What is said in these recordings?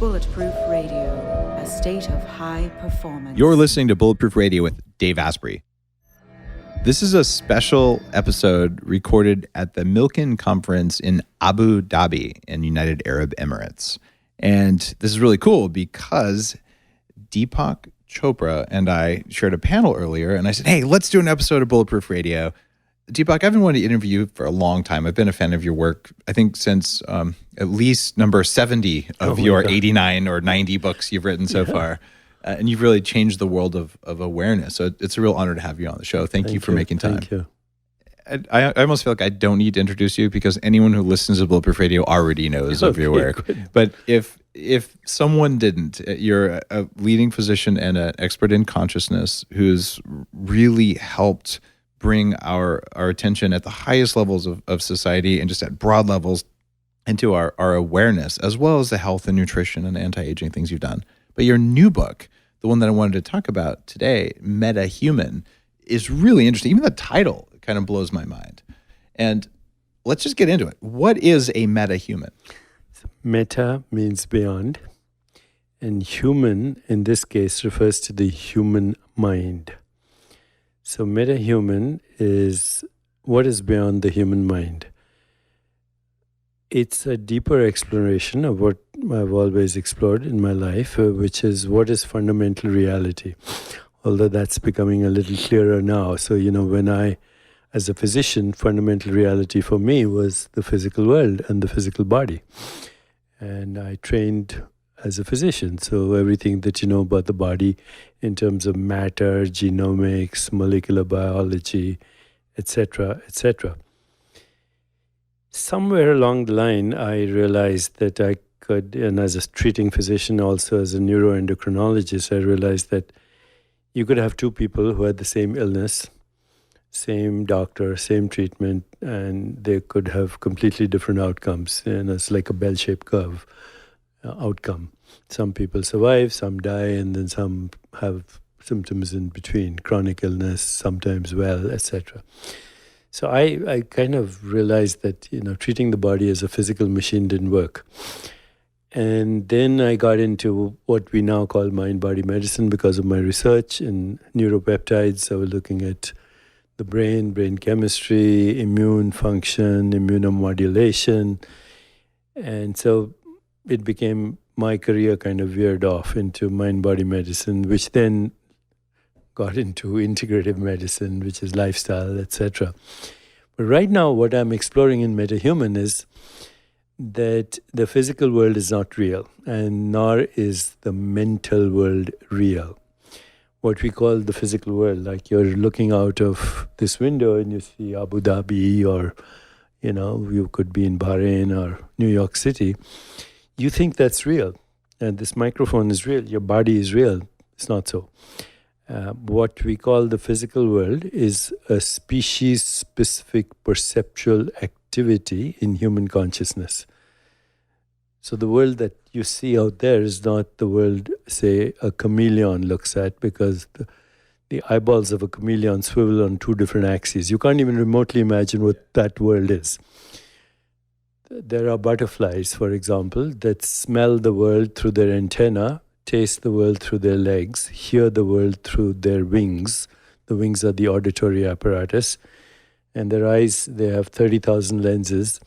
Bulletproof Radio, a state of high performance. You're listening to Bulletproof Radio with Dave Asprey. This is a special episode recorded at the Milken Conference in Abu Dhabi in United Arab Emirates. And this is really cool because Deepak Chopra and I shared a panel earlier, and I said, hey, let's do an episode of Bulletproof Radio. Deepak, I've been wanting to interview you for a long time. I've been a fan of your work, I think, since at least number 70 of your 89 or 90 books you've written so far. And you've really changed the world of awareness. So it's a real honor to have you on the show. Thank you for making time. Thank you. I almost feel like I don't need to introduce you because anyone who listens to Bulletproof Radio already knows of your work. Good. But if someone didn't, you're a leading physician and an expert in consciousness who's really helped bring our attention at the highest levels of society and just at broad levels into our awareness, as well as the health and nutrition and anti-aging things you've done. But your new book, the one that I wanted to talk about today, Metahuman, is really interesting. Even the title kind of blows my mind. And let's just get into it. What is a metahuman? Meta means beyond, and human in this case refers to the human mind. So metahuman is what is beyond the human mind. It's a deeper exploration of what I've always explored in my life, which is what is fundamental reality. Although that's becoming a little clearer now. So, when I, as a physician, fundamental reality for me was the physical world and the physical body. And I trained as a physician. So everything that you know about the body in terms of matter, genomics, molecular biology, etc., etc. Somewhere along the line, I realized that I could, and as a treating physician, also as a neuroendocrinologist, I realized that you could have two people who had the same illness, same doctor, same treatment, and they could have completely different outcomes. And it's like a bell-shaped curve outcome. Some people survive, some die, and then some have symptoms in between, chronic illness, sometimes well, etc. So I kind of realized that, treating the body as a physical machine didn't work. And then I got into what we now call mind-body medicine because of my research in neuropeptides. So we're looking at the brain chemistry, immune function, immunomodulation. And so it became my career kind of veered off into mind-body medicine, which then got into integrative medicine, which is lifestyle, etc. But right now, what I'm exploring in Metahuman is that the physical world is not real, and nor is the mental world real. What we call the physical world, like you're looking out of this window and you see Abu Dhabi, or, you could be in Bahrain or New York City. You think that's real, and this microphone is real, your body is real. It's not so. What we call the physical world is a species-specific perceptual activity in human consciousness. So the world that you see out there is not the world, say, a chameleon looks at, because the eyeballs of a chameleon swivel on two different axes. You can't even remotely imagine what that world is. There are butterflies, for example, that smell the world through their antenna, taste the world through their legs, hear the world through their wings. The wings are the auditory apparatus. And their eyes, they have 30,000 lenses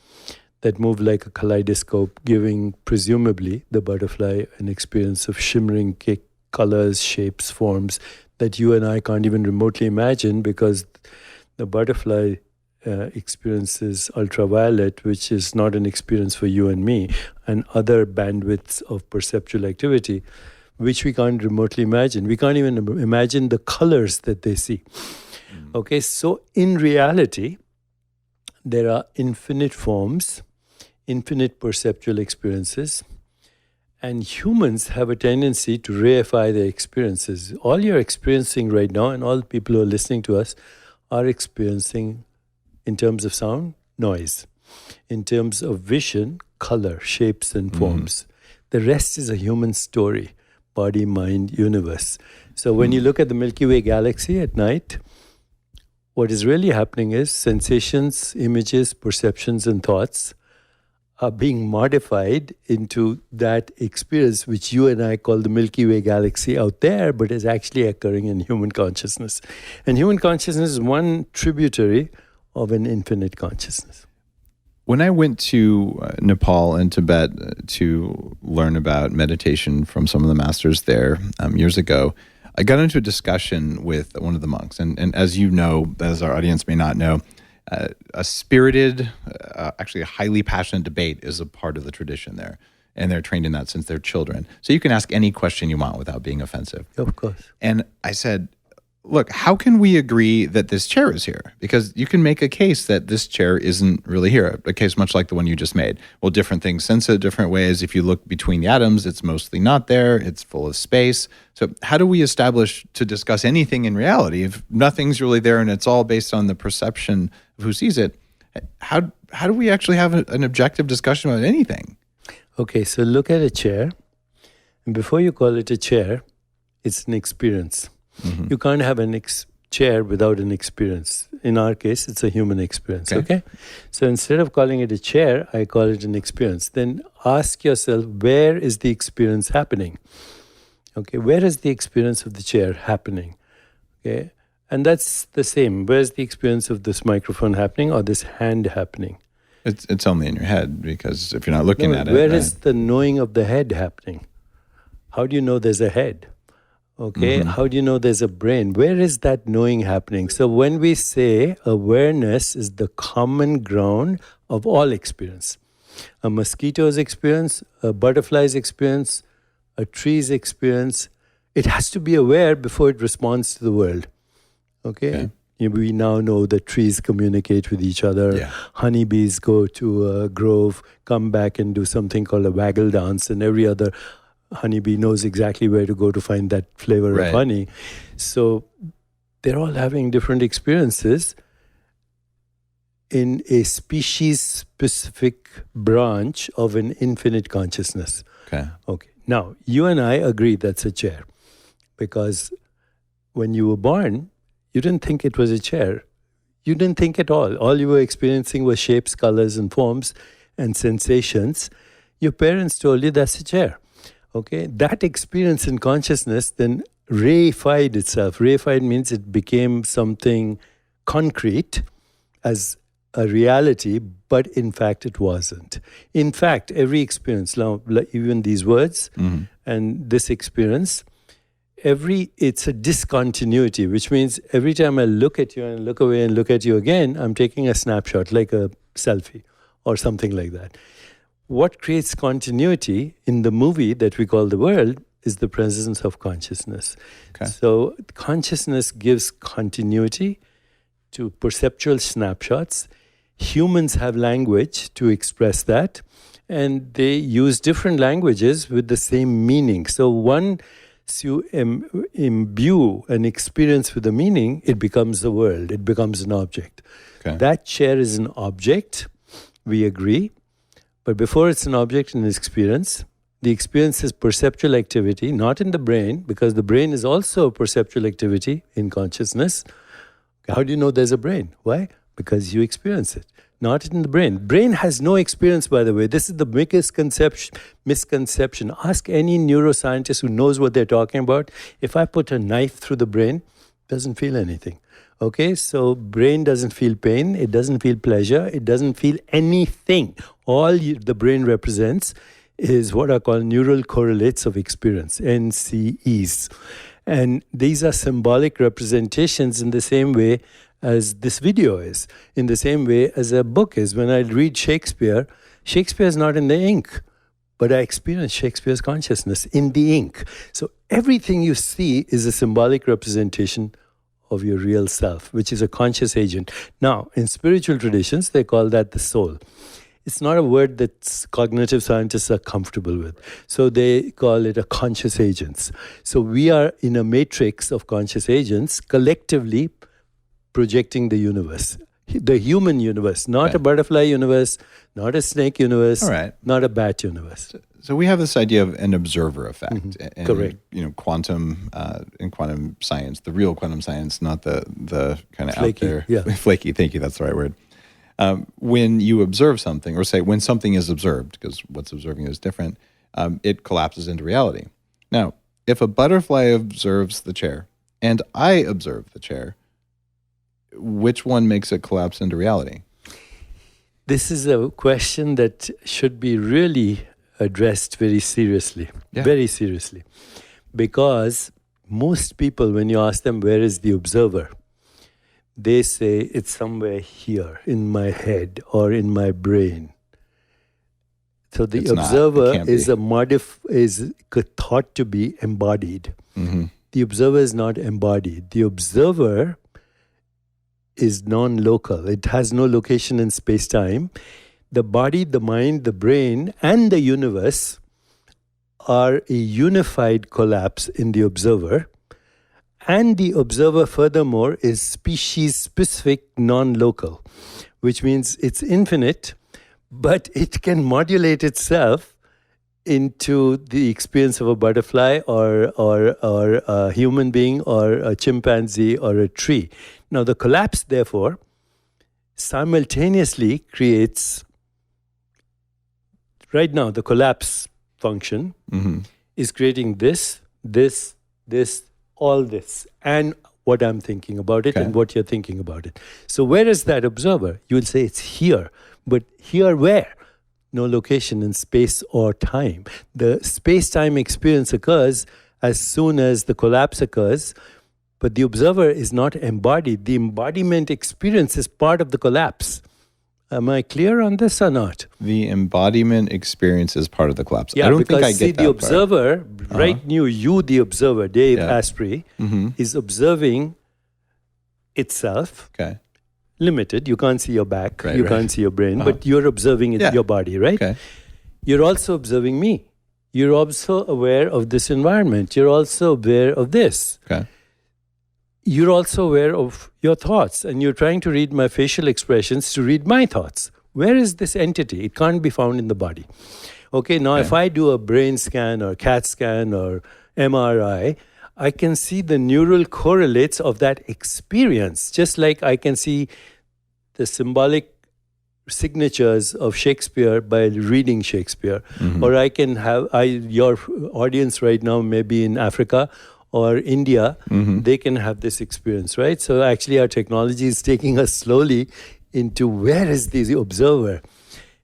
that move like a kaleidoscope, giving, presumably, the butterfly an experience of shimmering colors, shapes, forms that you and I can't even remotely imagine, because the butterfly experiences ultraviolet, which is not an experience for you and me, and other bandwidths of perceptual activity, which we can't remotely imagine. We can't even imagine the colors that they see. Okay, so in reality, there are infinite forms, infinite perceptual experiences, and humans have a tendency to reify their experiences. All you're experiencing right now, and all people who are listening to us are experiencing, in terms of sound, noise. In terms of vision, color, shapes, and forms. The rest is a human story, body, mind, universe. So when you look at the Milky Way galaxy at night, what is really happening is sensations, images, perceptions, and thoughts are being modified into that experience, which you and I call the Milky Way galaxy out there, but is actually occurring in human consciousness. And human consciousness is one tributary of an infinite consciousness. When I went to Nepal and Tibet to learn about meditation from some of the masters there years ago, I got into a discussion with one of the monks. And as you know, as our audience may not know, a spirited, actually a highly passionate debate is a part of the tradition there. And they're trained in that since they're children. So you can ask any question you want without being offensive. Of course. And I said, look, how can we agree that this chair is here? Because you can make a case that this chair isn't really here, a case much like the one you just made. Well, different things sense it different ways. If you look between the atoms, it's mostly not there. It's full of space. So how do we establish to discuss anything in reality if nothing's really there and it's all based on the perception of who sees it? How do we actually have an objective discussion about anything? Okay, so look at a chair. And before you call it a chair, it's an experience. Mm-hmm. You can't have a chair without an experience. In our case, it's a human experience, okay? So instead of calling it a chair, I call it an experience. Then ask yourself, where is the experience happening? Okay, where is the experience of the chair happening? Okay, and that's the same. Where's the experience of this microphone happening or this hand happening? It's only in your head, because if you're not looking at it... Where is the knowing of the head happening? How do you know there's a head? Okay, how do you know there's a brain? Where is that knowing happening? So when we say awareness is the common ground of all experience, a mosquito's experience, a butterfly's experience, a tree's experience, it has to be aware before it responds to the world. Okay? We now know that trees communicate with each other. Yeah. Honeybees go to a grove, come back and do something called a waggle dance, and every other honeybee knows exactly where to go to find that flavor of honey. So they're all having different experiences in a species-specific branch of an infinite consciousness. Okay. Now, you and I agree that's a chair, because when you were born, you didn't think it was a chair. You didn't think at all. All you were experiencing was shapes, colors, and forms and sensations. Your parents told you that's a chair. Okay, that experience in consciousness then reified itself. Reified means it became something concrete as a reality, but in fact it wasn't. In fact, every experience, now even these words and this experience, it's a discontinuity, which means every time I look at you and look away and look at you again, I'm taking a snapshot, like a selfie or something like that. What creates continuity in the movie that we call the world is the presence of consciousness. So consciousness gives continuity to perceptual snapshots. Humans have language to express that, and they use different languages with the same meaning. So once you imbue an experience with a meaning, it becomes the world, it becomes an object. That chair is an object, we agree. But before it's an object and an experience, the experience is perceptual activity, not in the brain, because the brain is also a perceptual activity in consciousness. How do you know there's a brain? Why? Because you experience it, not in the brain. Brain has no experience, by the way. This is the biggest misconception. Ask any neuroscientist who knows what they're talking about. If I put a knife through the brain, it doesn't feel anything. Okay, so brain doesn't feel pain, it doesn't feel pleasure, it doesn't feel anything. All the brain represents is what are called neural correlates of experience, NCEs. And these are symbolic representations in the same way as this video is, in the same way as a book is. When I read Shakespeare, Shakespeare is not in the ink, but I experience Shakespeare's consciousness in the ink. So everything you see is a symbolic representation of your real self, which is a conscious agent. Now, in spiritual traditions, they call that the soul. It's not a word that cognitive scientists are comfortable with. So they call it a conscious agents. So we are in a matrix of conscious agents collectively projecting the universe, the human universe, not a butterfly universe, not a snake universe, not a bat universe. So we have this idea of an observer effect. And, correct. Quantum, in quantum science, the real quantum science, not the kind of flaky, out there, flaky, thank you, that's the right word. When you observe something, or say when something is observed, because what's observing is different, it collapses into reality. Now, if a butterfly observes the chair and I observe the chair, which one makes it collapse into reality? This is a question that should be really addressed very seriously, very seriously. Because most people, when you ask them, where is the observer? They say, it's somewhere here in my head or in my brain. So the observer is thought to be embodied. Mm-hmm. The observer is not embodied. The observer is non-local. It has no location in space-time. The body, the mind, the brain, and the universe are a unified collapse in the observer. And the observer, furthermore, is species-specific, non-local, which means it's infinite, but it can modulate itself into the experience of a butterfly or a human being or a chimpanzee or a tree. Now, the collapse, therefore, simultaneously creates, right now, the collapse function is creating this, all this, and what I'm thinking about it and what you're thinking about it. So where is that observer? You will say it's here. But here where? No location in space or time. The space-time experience occurs as soon as the collapse occurs, but the observer is not embodied. The embodiment experience is part of the collapse. Am I clear on this or not? The embodiment experience is part of the collapse. Yeah, I don't because think I get the observer, right now, you, the observer, Dave Asprey, is observing itself. Okay. Limited. You can't see your back. Right, you can't see your brain, but you're observing your body, right? Okay. You're also observing me. You're also aware of this environment. You're also aware of this. Okay. You're also aware of your thoughts, and you're trying to read my facial expressions to read my thoughts. Where is this entity? It can't be found in the body. Okay, now if I do a brain scan or CAT scan or MRI, I can see the neural correlates of that experience, just like I can see the symbolic signatures of Shakespeare by reading Shakespeare. Or I can have, your audience right now may be in Africa or India, they can have this experience, right? So actually our technology is taking us slowly into where is the observer?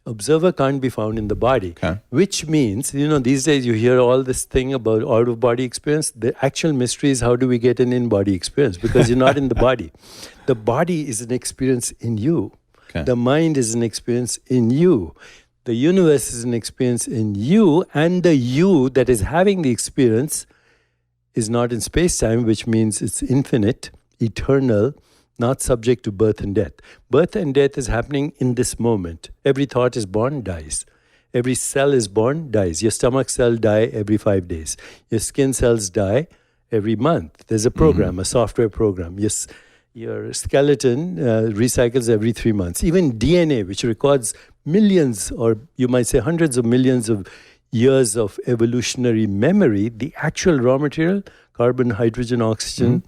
Observer can't be found in the body, which means, these days you hear all this thing about out-of-body experience. The actual mystery is how do we get an in-body experience? Because you're not in the body. The body is an experience in you. The mind is an experience in you. The universe is an experience in you, and the you that is having the experience is not in space-time, which means it's infinite, eternal, not subject to birth and death. Birth and death is happening in this moment. Every thought is born, dies. Every cell is born, dies. Your stomach cell die every 5 days. Your skin cells die every month. There's a program, a software program. Your skeleton recycles every 3 months. Even DNA, which records millions, or you might say hundreds of millions of years of evolutionary memory, the actual raw material, carbon, hydrogen, oxygen,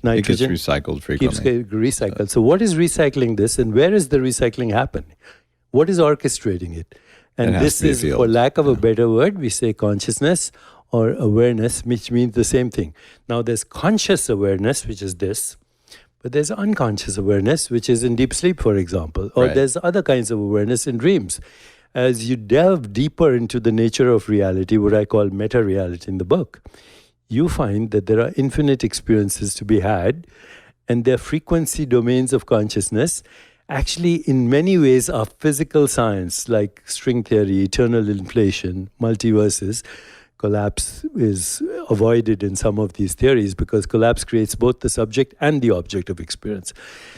nitrogen, it gets recycled frequently. Keeps recycled. So what is recycling this, and where is the recycling happening? What is orchestrating it? And this is, for lack of a better word, we say consciousness or awareness, which means the same thing. Now there's conscious awareness, which is this, but there's unconscious awareness, which is in deep sleep, for example, or there's other kinds of awareness in dreams. As you delve deeper into the nature of reality, what I call meta-reality in the book, you find that there are infinite experiences to be had, and their frequency domains of consciousness actually in many ways are physical science, like string theory, eternal inflation, multiverses. Collapse is avoided in some of these theories because collapse creates both the subject and the object of experience.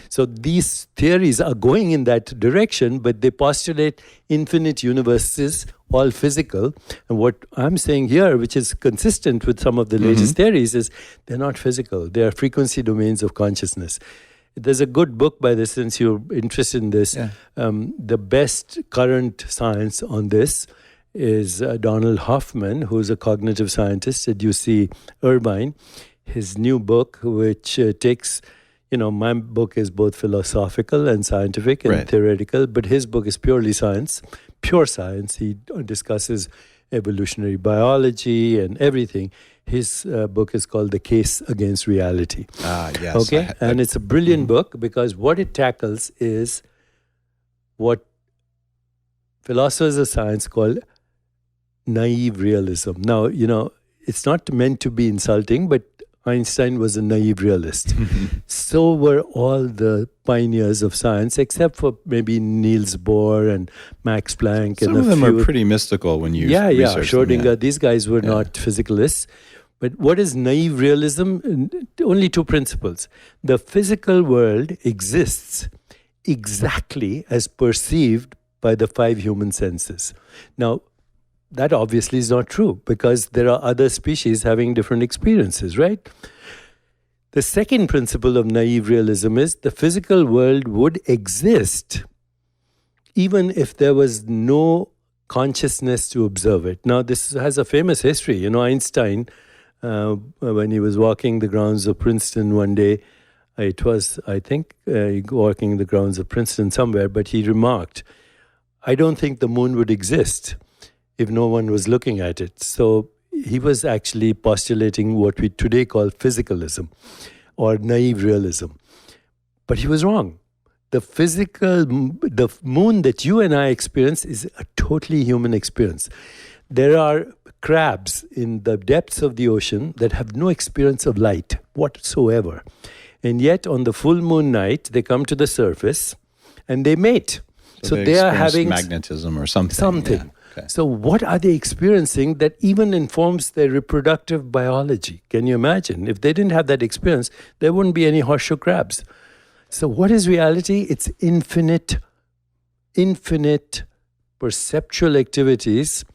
So these theories are going in that direction, but they postulate infinite universes, all physical. And what I'm saying here, which is consistent with some of the latest theories, is they're not physical. They are frequency domains of consciousness. There's a good book by this, since you're interested in this. The best current science on this is Donald Hoffman, who's a cognitive scientist at UC Irvine. His new book, which takes my book is both philosophical and scientific and theoretical, but his book is purely science, pure science. He discusses evolutionary biology and everything. His book is called The Case Against Reality. Yes. Okay, and it's a brilliant book because what it tackles is what philosophers of science call naive realism. Now, it's not meant to be insulting, but Einstein was a naive realist. So were all the pioneers of science, except for maybe Niels Bohr and Max Planck. Some of them are pretty mystical when you research Schrödinger. them. These guys were not physicalists. But what is naive realism? Only two principles. The physical world exists exactly as perceived by the five human senses. Now, that obviously is not true because there are other species having different experiences, right? The second principle of naive realism is the physical world would exist even if there was no consciousness to observe it. Now, this has a famous history. Einstein, when he was walking the grounds of Princeton one day, it was, I think, walking the grounds of Princeton somewhere, but he remarked, I don't think the moon would exist if no one was looking at it. So he was actually postulating what we today call physicalism or naive realism. But he was wrong. The moon that you and I experience is a totally human experience. There are crabs in the depths of the ocean that have no experience of light whatsoever. And yet on the full moon night, they come to the surface and they mate. So they are having magnetism or something. Yeah. Okay. So what are they experiencing that even informs their reproductive biology? Can you imagine? If they didn't have that experience, there wouldn't be any horseshoe crabs. So what is reality? It's infinite perceptual activities,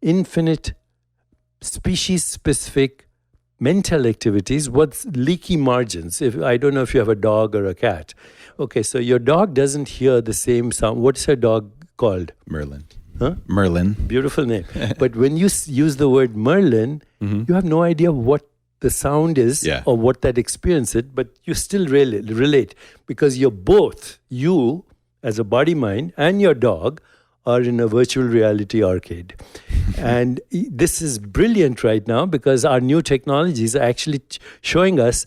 infinite species-specific mental activities. What's leaky margins? I don't know if you have a dog or a cat. Okay, so your dog doesn't hear the same sound. What's your dog called? Merlin. Huh? Merlin. Beautiful name. But when you use the word Merlin, you have no idea what the sound is or what that experience is, but you still relate because you're both, you as a body mind and your dog are in a virtual reality arcade. And this is brilliant right now because our new technologies are actually showing us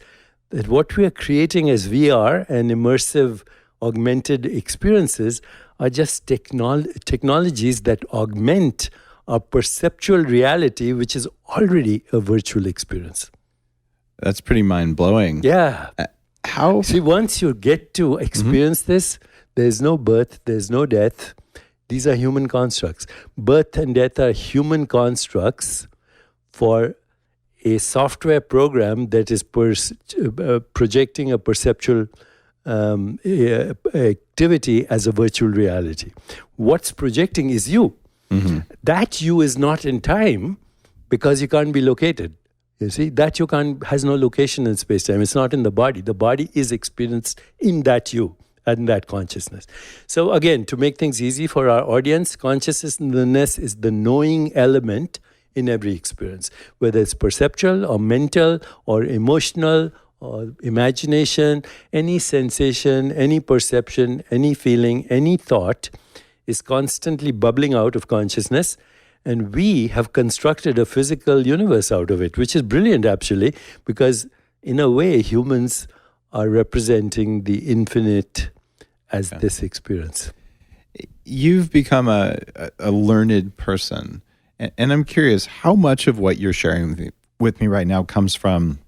that what we are creating as VR and immersive augmented experiences are just technologies that augment our perceptual reality, which is already a virtual experience. That's pretty mind-blowing. Yeah. How? See, once you get to experience this, there's no birth, there's no death. These are human constructs. Birth and death are human constructs for a software program that is projecting a perceptual activity as a virtual reality. What's projecting is you. That you is not in time because you can't be located. You see, that you has no location in space-time. It's not in the body. The body is experienced in that you and that consciousness. So again, to make things easy for our audience, consciousness is the knowing element in every experience, whether it's perceptual or mental or emotional or imagination, any sensation, any perception, any feeling, any thought is constantly bubbling out of consciousness. And we have constructed a physical universe out of it, which is brilliant, actually, because in a way, humans are representing the infinite as this experience. You've become a learned person. And I'm curious, how much of what you're sharing with me right now comes from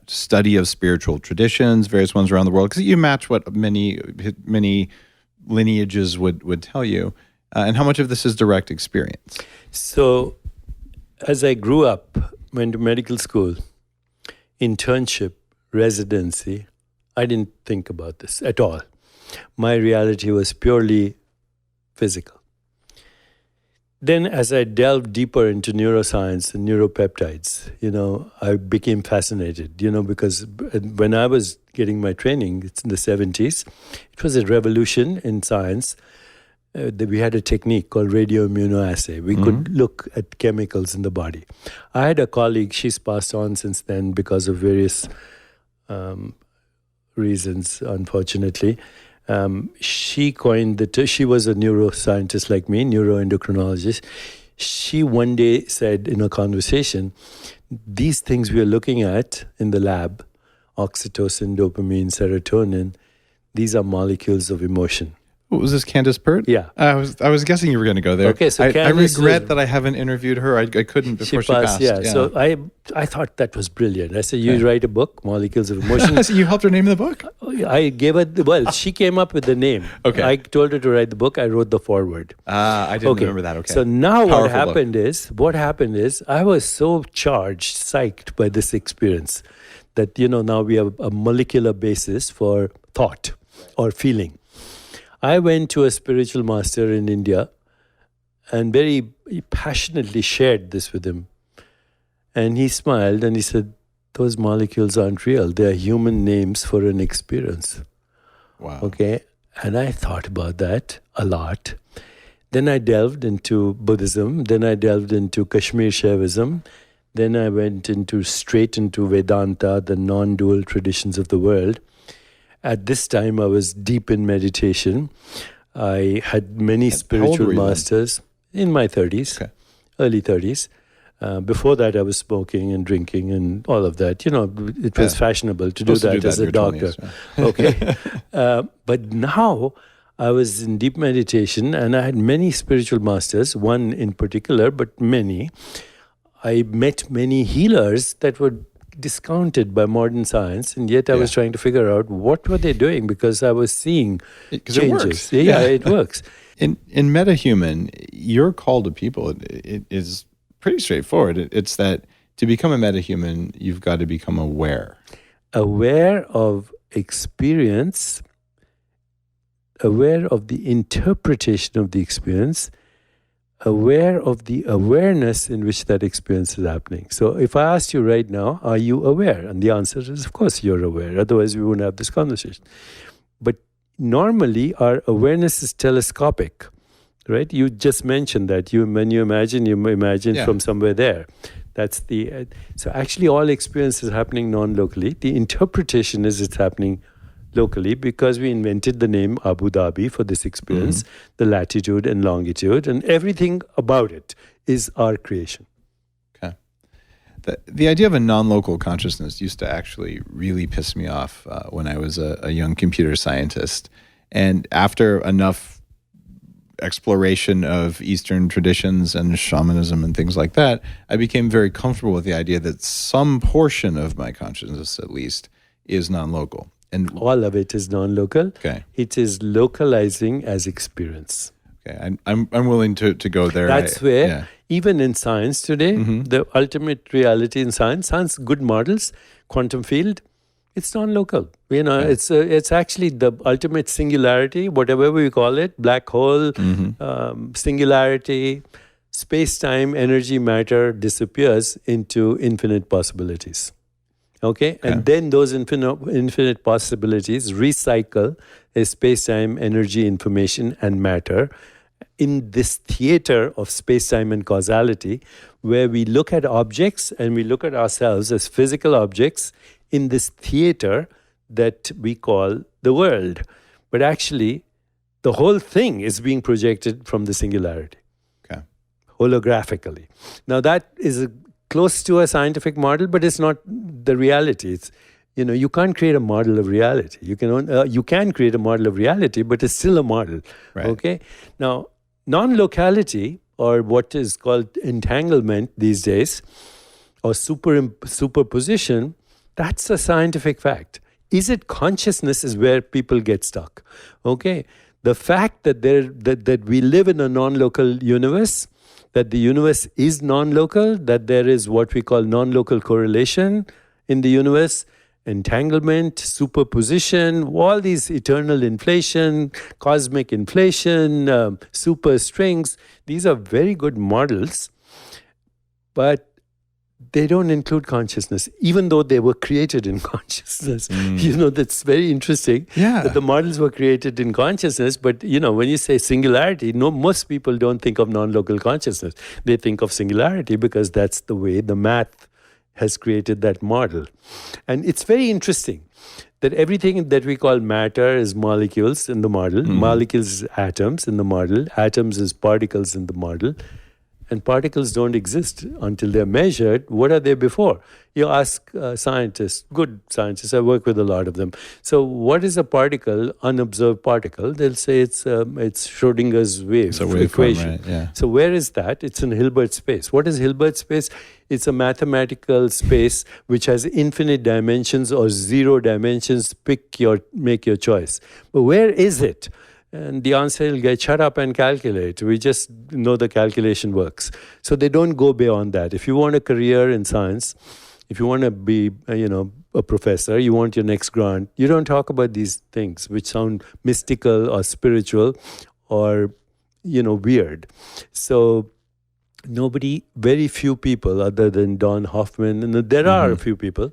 study of spiritual traditions, various ones around the world? Because you match what many lineages would tell you. And how much of this is direct experience? So, as I grew up, went to medical school, internship, residency, I didn't think about this at all. My reality was purely physical. Then as I delved deeper into neuroscience and neuropeptides, I became fascinated, because when I was getting my training, it's in the 70s, it was a revolution in science. We had a technique called radioimmunoassay. We could look at chemicals in the body. I had a colleague, she's passed on since then because of various reasons, unfortunately. She coined the term. She was a neuroscientist like me, neuroendocrinologist. She one day said in a conversation, these things we are looking at in the lab, oxytocin, dopamine, serotonin, these are molecules of emotion. Was this Candace Pert? Yeah. I was guessing you were going to go there. Okay, so I regret that I haven't interviewed her. I couldn't before she passed. Yeah. So I thought that was brilliant. I said, you write a book, Molecules of Emotion. So you helped her name the book? I gave her, she came up with the name. Okay. I told her to write the book. I wrote the foreword. I didn't remember that. Okay. So now what Powerful happened is I was so psyched by this experience that, now we have a molecular basis for thought or feeling. I went to a spiritual master in India and very passionately shared this with him. And he smiled and he said, those molecules aren't real. They are human names for an experience. Wow. Okay. And I thought about that a lot. Then I delved into Buddhism. Then I delved into Kashmir Shaivism. Then I went straight into Vedanta, the non-dual traditions of the world. At this time, I was deep in meditation. I had many spiritual masters in my 30s, early 30s. Before that, I was smoking and drinking and all of that. It was fashionable to do that as a doctor. 20s, Okay. But now I was in deep meditation and I had many spiritual masters, one in particular, but many. I met many healers that were discounted by modern science, and yet I was trying to figure out what were they doing, because I was seeing changes. It works. It works. In Metahuman, your call to people it is pretty straightforward. It's that to become a metahuman, you've got to become aware. Aware of experience, aware of the interpretation of the experience, aware of the awareness in which that experience is happening. So if I asked you right now, are you aware? And the answer is, of course, you're aware. Otherwise, we wouldn't have this conversation. But normally, our awareness is telescopic, right? You just mentioned that. When you imagine from somewhere there. That's so actually, all experience is happening non-locally. The interpretation is it's happening locally, because we invented the name Abu Dhabi for this experience, the latitude and longitude, and everything about it is our creation. Okay. The idea of a non-local consciousness used to actually really piss me off when I was a young computer scientist. And after enough exploration of Eastern traditions and shamanism and things like that, I became very comfortable with the idea that some portion of my consciousness, at least, is non-local. And all of it is non-local. Okay. It is localizing as experience. Okay. I'm willing to go there. That's where, even in science today, the ultimate reality in science good models, quantum field, it's non-local. It's actually the ultimate singularity, whatever we call it, black hole, singularity, space-time, energy, matter disappears into infinite possibilities. Okay? And then those infinite possibilities recycle as space-time, energy, information, and matter in this theater of space-time and causality, where we look at objects and we look at ourselves as physical objects in this theater that we call the world. But actually, the whole thing is being projected from the singularity, holographically. Now, that is close to a scientific model, but it's not the reality. It's, you can't create a model of reality. You can create a model of reality, but it's still a model. Right. Okay. Now, non-locality, or what is called entanglement these days, or superposition, that's a scientific fact. Is it consciousness is where people get stuck. Okay. The fact that that we live in a non-local universe, that the universe is non-local, that there is what we call non-local correlation in the universe, entanglement, superposition, all these eternal inflation, cosmic inflation, super strings, these are very good models, but they don't include consciousness, even though they were created in consciousness. That's very interesting that the models were created in consciousness. But, when you say singularity, most people don't think of non-local consciousness. They think of singularity because that's the way the math has created that model. And it's very interesting. that everything that we call matter is molecules in the model, molecules is atoms in the model, atoms is particles in the model, and particles don't exist until they're measured. What are they before? You ask scientists, good scientists, I work with a lot of them. So what is a particle, unobserved particle? They'll say it's Schrodinger's wave equation. Right? Yeah. So where is that? It's in Hilbert space. What is Hilbert space? It's a mathematical space which has infinite dimensions or 0 dimensions. Make your choice. But where is it? And the answer will get, shut up and calculate. We just know the calculation works. So they don't go beyond that. If you want a career in science, if you want to be, a professor, you want your next grant, you don't talk about these things which sound mystical or spiritual or, weird. So very few people other than Don Hoffman, and there are a few people,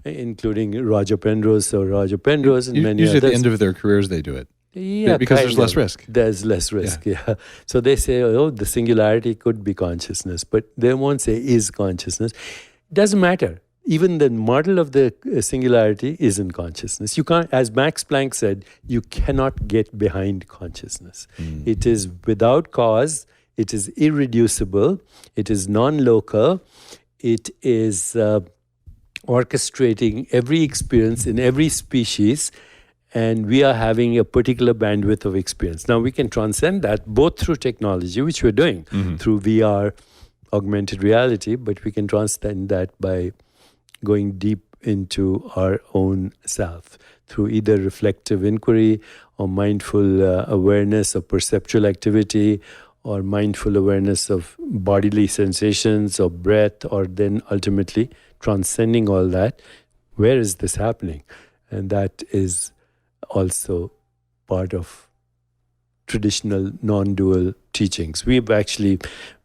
including Roger Penrose and many usually others. at the end of their careers, they do it. Yeah, because there's less risk. There's less risk, yeah. So they say, the singularity could be consciousness, but they won't say is consciousness. It doesn't matter. Even the model of the singularity isn't consciousness. You can't, as Max Planck said, you cannot get behind consciousness. It is without cause. It is irreducible. It is non-local. It is orchestrating every experience in every species, and we are having a particular bandwidth of experience. Now, we can transcend that both through technology, which we're doing, through VR, augmented reality, but we can transcend that by going deep into our own self through either reflective inquiry or mindful awareness of perceptual activity, or mindful awareness of bodily sensations or breath, or then ultimately transcending all that. Where is this happening? And that is also part of traditional non-dual teachings. We've actually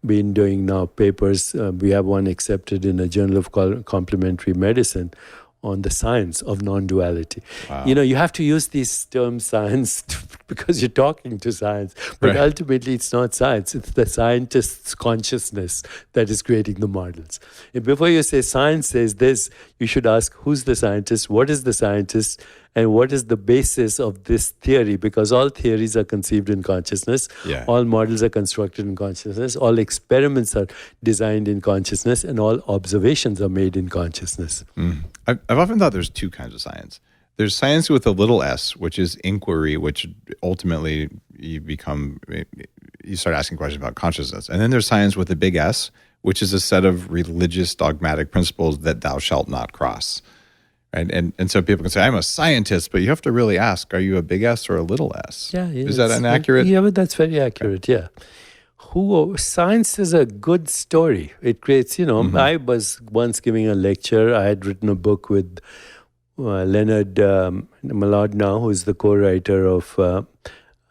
been doing now papers. We have one accepted in a journal of complementary medicine on the science of non-duality. Wow. You have to use these terms science because you're talking to science, but ultimately it's not science. It's the scientist's consciousness that is creating the models. And before you say science says this, you should ask who's the scientist, what is the scientist, and what is the basis of this theory? Because all theories are conceived in consciousness. Yeah. All models are constructed in consciousness. All experiments are designed in consciousness, and all observations are made in consciousness. I've often thought there's two kinds of science. There's science with a little s, which is inquiry, which ultimately you start asking questions about consciousness. And then there's science with a big S, which is a set of religious dogmatic principles that thou shalt not cross. Right? And so people can say, I'm a scientist, but you have to really ask, are you a big S or a little s? Yeah, is that inaccurate? Yeah, but that's very accurate, yeah. Science is a good story. It creates, I was once giving a lecture. I had written a book with Leonard Malad now, who is the co-writer of,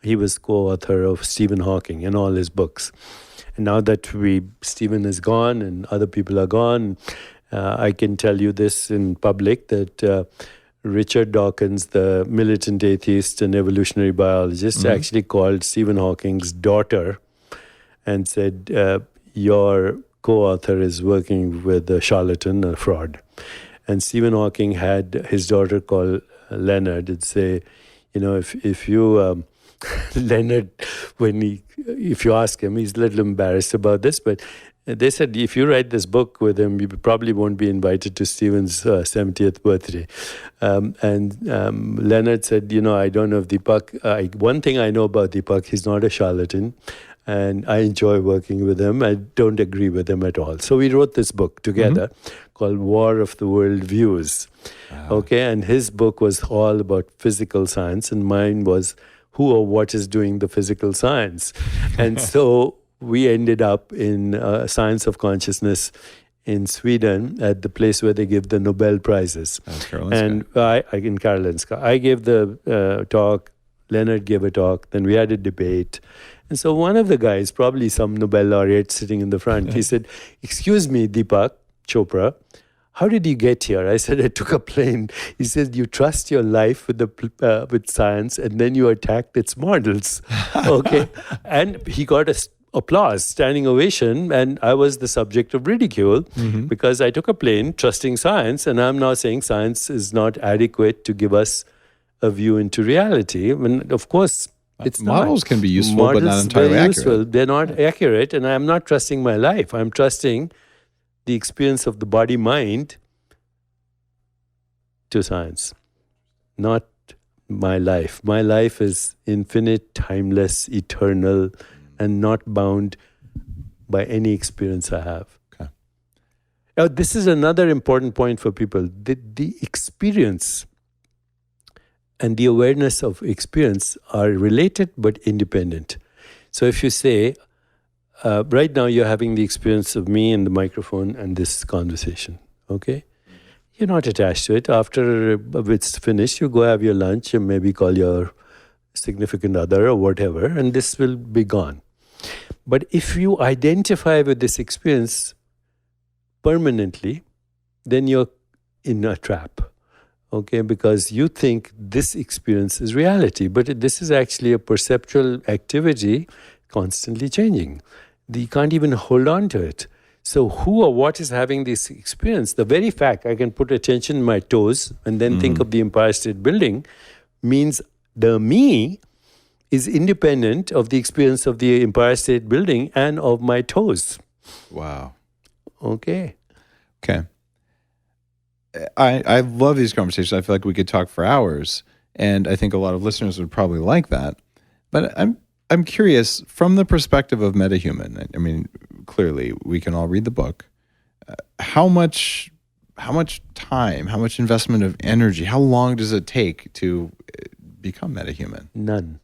he was co-author of Stephen Hawking and all his books. And now that Stephen is gone and other people are gone, I can tell you this in public that Richard Dawkins, the militant atheist and evolutionary biologist, actually called Stephen Hawking's daughter and said, your co-author is working with a charlatan, a fraud. And Stephen Hawking had his daughter call Leonard and say, if you, Leonard, if you ask him, he's a little embarrassed about this, but they said, if you write this book with him, you probably won't be invited to Stephen's 70th birthday. And Leonard said, I don't know if Deepak, one thing I know about Deepak, he's not a charlatan. And I enjoy working with him. I don't agree with him at all. So we wrote this book together called War of the World Views. Wow. Okay, and his book was all about physical science, and mine was who or what is doing the physical science. And so we ended up in Science of Consciousness in Sweden at the place where they give the Nobel Prizes. And in Karolinska. I gave the talk, Leonard gave a talk, then we had a debate. And so one of the guys, probably some Nobel laureate sitting in the front, he said, excuse me, Deepak Chopra, how did you get here? I said, I took a plane. He said, you trust your life with science, and then you attacked its models. Okay. And he got applause, standing ovation, and I was the subject of ridicule because I took a plane trusting science, and I'm now saying science is not adequate to give us a view into reality. And of course, it's models not. can be useful, Models but not entirely very accurate. useful. They're not accurate, and I'm not trusting my life. I'm trusting the experience of the body-mind to science, not my life. My life is infinite, timeless, eternal, and not bound by any experience I have. Okay. Now, this is another important point for people. The experience and the awareness of experience are related but independent. So if you say, right now you're having the experience of me and the microphone and this conversation, okay? You're not attached to it. After it's finished, you go have your lunch and maybe call your significant other or whatever, and this will be gone. But if you identify with this experience permanently, then you're in a trap, okay? Because you think this experience is reality, but this is actually a perceptual activity constantly changing. You can't even hold on to it. So who or what is having this experience? The very fact I can put attention in my toes and then think of the Empire State Building means the me is independent of the experience of the Empire State Building and of my toes. Wow. Okay. I love these conversations. I feel like we could talk for hours, and I think a lot of listeners would probably like that. But I'm curious, from the perspective of Metahuman, I mean, clearly we can all read the book. How much time, how much investment of energy, how long does it take to become Metahuman? None.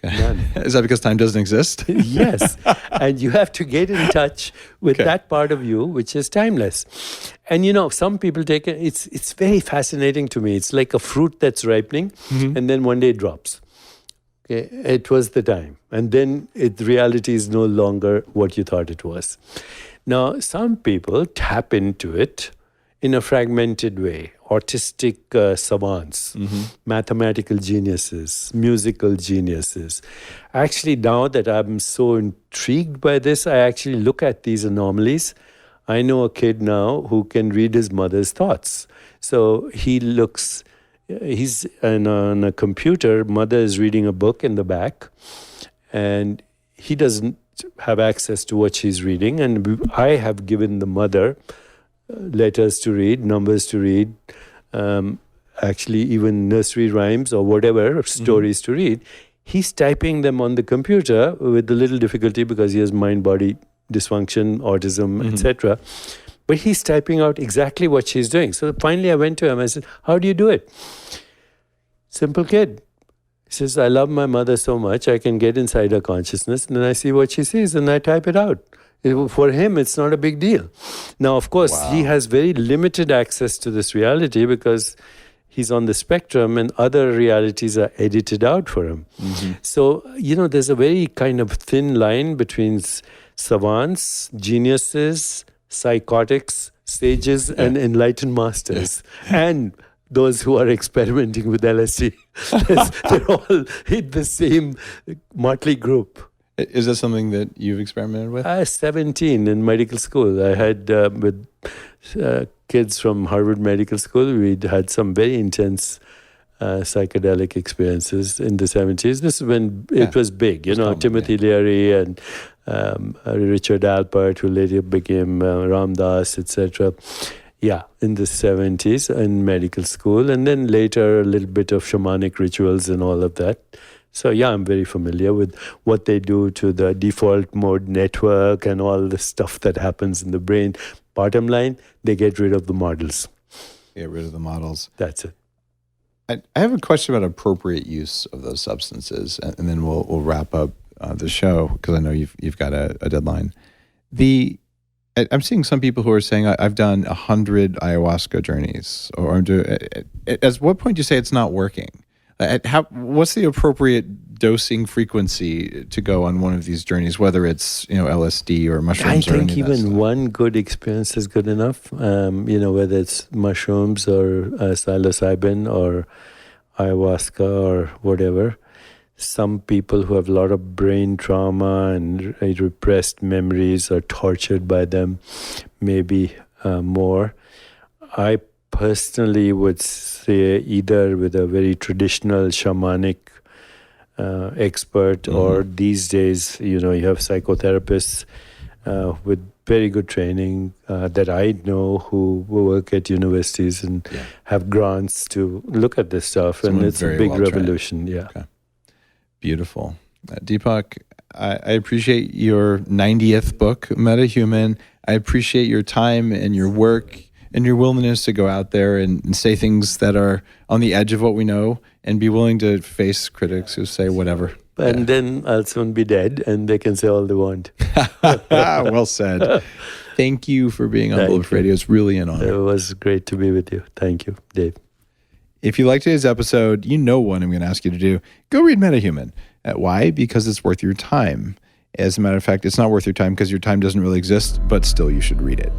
Okay. None. Is that because time doesn't exist? Yes. And you have to get in touch with that part of you which is timeless. And some people take it, it's very fascinating to me. It's like a fruit that's ripening and then one day it drops. Okay, it was the time. And then reality is no longer what you thought it was. Now, some people tap into it in a fragmented way. Artistic savants, mathematical geniuses, musical geniuses. Actually, now that I'm so intrigued by this, I actually look at these anomalies. I know a kid now who can read his mother's thoughts. So he's on a computer, mother is reading a book in the back, and he doesn't have access to what she's reading. And I have given the mother letters to read, numbers to read, actually even nursery rhymes or whatever, stories to read. He's typing them on the computer with a little difficulty because he has mind-body dysfunction, autism, etc. But he's typing out exactly what she's doing. So finally I went to him, I said, how do you do it? Simple kid. He says, I love my mother so much, I can get inside her consciousness, and then I see what she sees, and I type it out. For him, it's not a big deal. Now, of course, he has very limited access to this reality because he's on the spectrum and other realities are edited out for him. So, there's a very kind of thin line between savants, geniuses, psychotics, sages, and enlightened masters, and those who are experimenting with LSD. They're all in the same motley group. Is that something that you've experimented with? I was 17 in medical school. I had with kids from Harvard Medical School, we'd had some very intense psychedelic experiences in the 70s. This is when it was big, Timothy Leary and Richard Alpert, who later became Ram Dass, etc. Yeah, in the 70s in medical school. And then later a little bit of shamanic rituals and all of that. So yeah, I'm very familiar with what they do to the default mode network and all the stuff that happens in the brain. Bottom line, they get rid of the models. Get rid of the models. That's it. I have a question about appropriate use of those substances, and then we'll wrap up the show because I know you've got a deadline. I'm seeing some people who are saying I've done 100 ayahuasca journeys, or I'm doing. At what point do you say it's not working? What's the appropriate dosing frequency to go on one of these journeys, whether it's LSD or mushrooms? I think even one good experience is good enough. Whether it's mushrooms or psilocybin or ayahuasca or whatever. some people who have a lot of brain trauma and repressed memories are tortured by them, maybe more. I personally would say either with a very traditional shamanic expert, or these days, you have psychotherapists with very good training that I know who work at universities and have grants to look at this stuff. And it's a big revolution. Yeah. Okay. Beautiful. Deepak, I appreciate your 90th book, Metahuman. I appreciate your time and your work and your willingness to go out there and say things that are on the edge of what we know and be willing to face critics who say whatever. And then I'll soon be dead and they can say all they want. Well said. Thank you for being on Bulletproof Radio. It's really an honor. It was great to be with you. Thank you, Dave. If you liked today's episode, you know what I'm going to ask you to do. Go read Metahuman. Why? Because it's worth your time. As a matter of fact, it's not worth your time because your time doesn't really exist, but still you should read it.